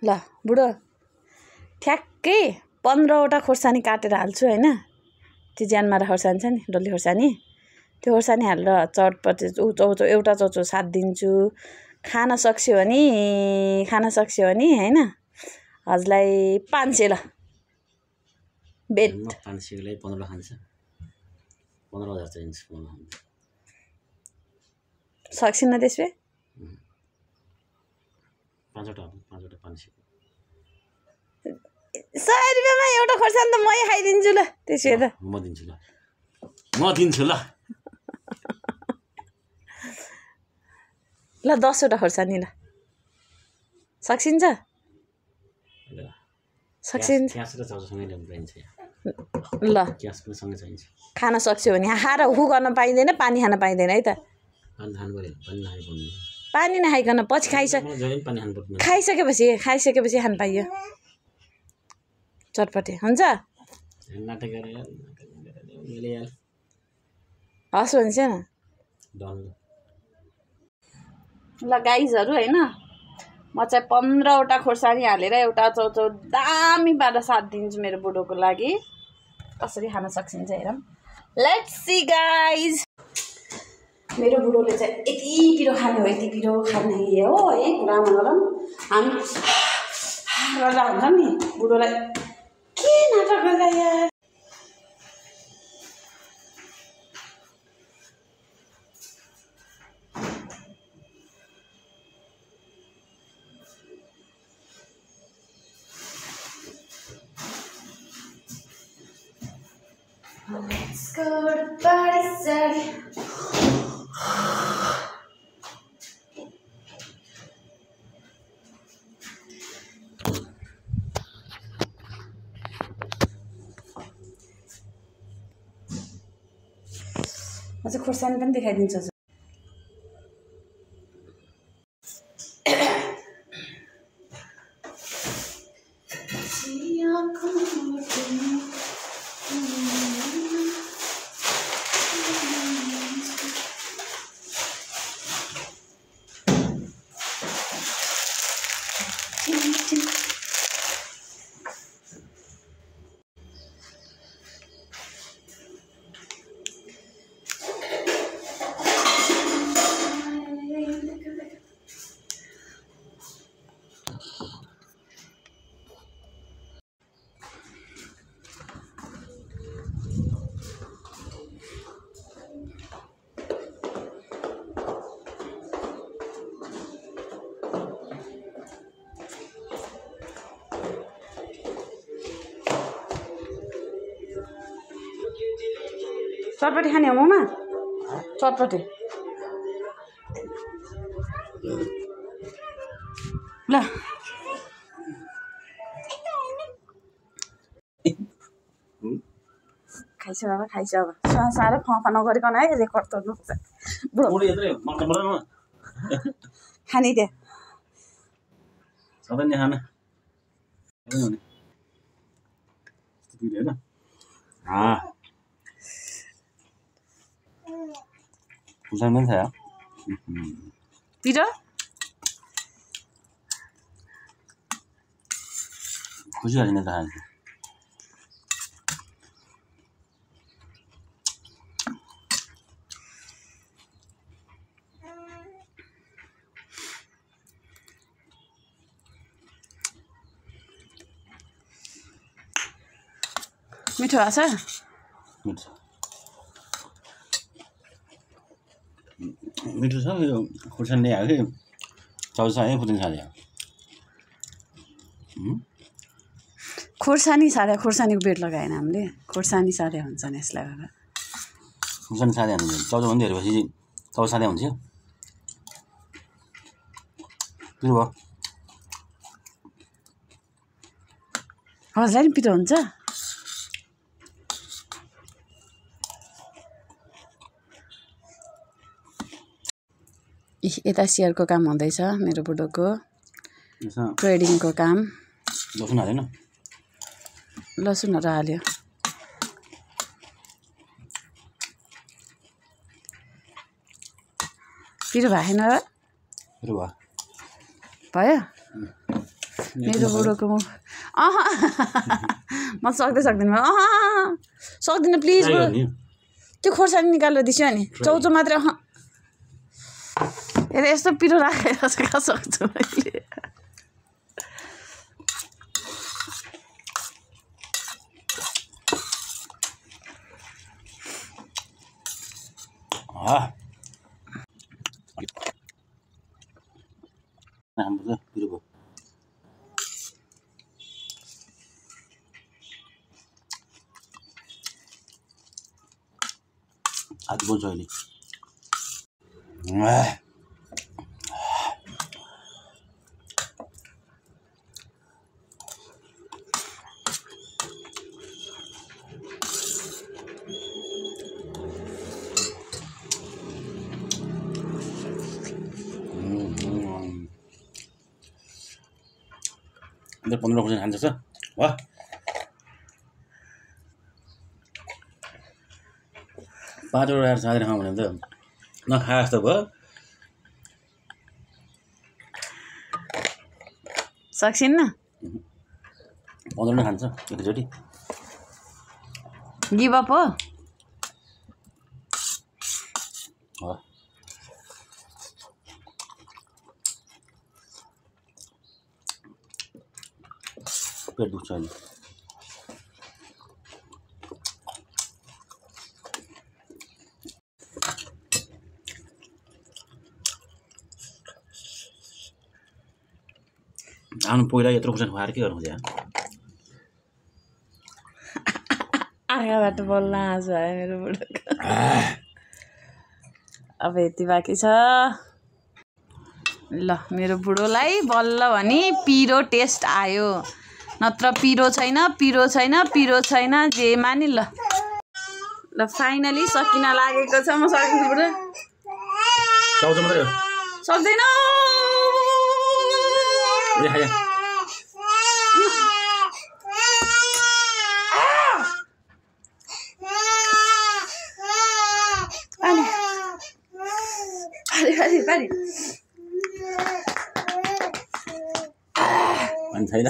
ल बुढो ठ्याक्कै 15वटा खोर्सानी काटेर हाल्छु हैन त्यो ज्यानमारा खोर्सानी छ नि डल्ले खोर्सानी त्यो खोर्सानी हालेर चटपटे एउटा चौचो साथ दिन्छु खान सक्यो भने हैन हजुरलाई 500 ल बेट 500 लाई 15 खान्छ 15000 चाहिन्छ 15 सक्सिन त्यसबे 5वटा 500 100 रुपैयाँमा एउटा खोर्सानी त मै खाइदिन्छु ल त्यसै त म दिन्छु ल ल 10वटा खोर्सानी ल सक्सिन्छ ग्यास र चाउचाउसँगै ल्याउनु पाइन्छ ल ग्यास पनि सँगै चाहिन्छ खान सक्यो भने खाएर हु गर्न पाइँदैन पानी खान पाइँदैन है त पानी खानु पर्यो पानी नखाइकन पछि खाइसकेपछि खान पाइयो चटपटे हुन्छ हस् भन्छ न ल गाइजहरु हैन म चाहिँ 15वटा खोर्सानी हालेर एउटा चौचौ दामी पारेर साथ दिन्छु मेरो बुढोको लागि कसरी खान सकिन्छ हेरौँ लेट्स सी गाइज मेरो बुढोले चाहिँ यति पिरो खाने हो है कुरामा गरौँ हामी गर्दा हुन्छ नि बुढोलाई के नाटक गर्दा यार Let's go to the party Saturday. म चाहिँ खोर्सानी पनि देखाइदिन्छु चटपटी खाने हो ममा चटपटी ल खाइछ बाबा खाइछ अब साह्रै फफा नगरिकन है रेकर्ड त दुख्छ खाने त्यहाँ सबै खाना खुर्सानी पनि छ पिरो खुसी हालिन त खान्छ मिठो आछ मिठो छ यो खुर्सानी ल्याएको कि चौसा है फुटिन साल्यो खोर्सानी सारे खोर्सानीको बेट लगाएन हामीले खोर्सानी सारे हुन्छ नि यसलाई बाबा खुर्सानी सारे हुन्छ चौचो भन्दै हेरेपछि चौसाले हुन्छ पिरो भयो हजुरलाई नि पिरो हुन्छ यता सेयरको काम हुँदैछ मेरो बुढोको ट्रेडिङको काम लसुन हालेन लसुनहरु हाल्यो पिरो भएन र पिरो भयो भयो मेरो बुढोको मुख म सक्दिनँ सक्दिनँ प्लिज त्यो खोर्सानी निकालेर दिन्छु नि चौचो मात्रै हेर यस्तो पिरो राखेर कहाँ सक्छु मैले हाम्रो त पिरो भयो आधी बोल्छु अहिले अन्त 15% खान्छ छ वाह पाँचवटा आएर साँधेर खाउँ भने त नखा जस्तो भयो सक्सिन्न 15 खान्छ एकैचोटि गिभ अप हो पेट दुख्छ अहिले आउनु पहिला यत्रो खुर्सानी खुवाएर के गर्नु त्यहाँ आँखाबाट बोल्न आँसु आयो मेरो बुढोको अब यति बाँकी छ ल मेरो बुढोलाई बल्ल भने पिरो टेस्ट आयो नत्र पिरो छैन जे मानि ल फाइनली सकिन लागेको छ म सक्दिनँ बुढो चाउचाउ मात्रै हो सक्दैन पानी छैन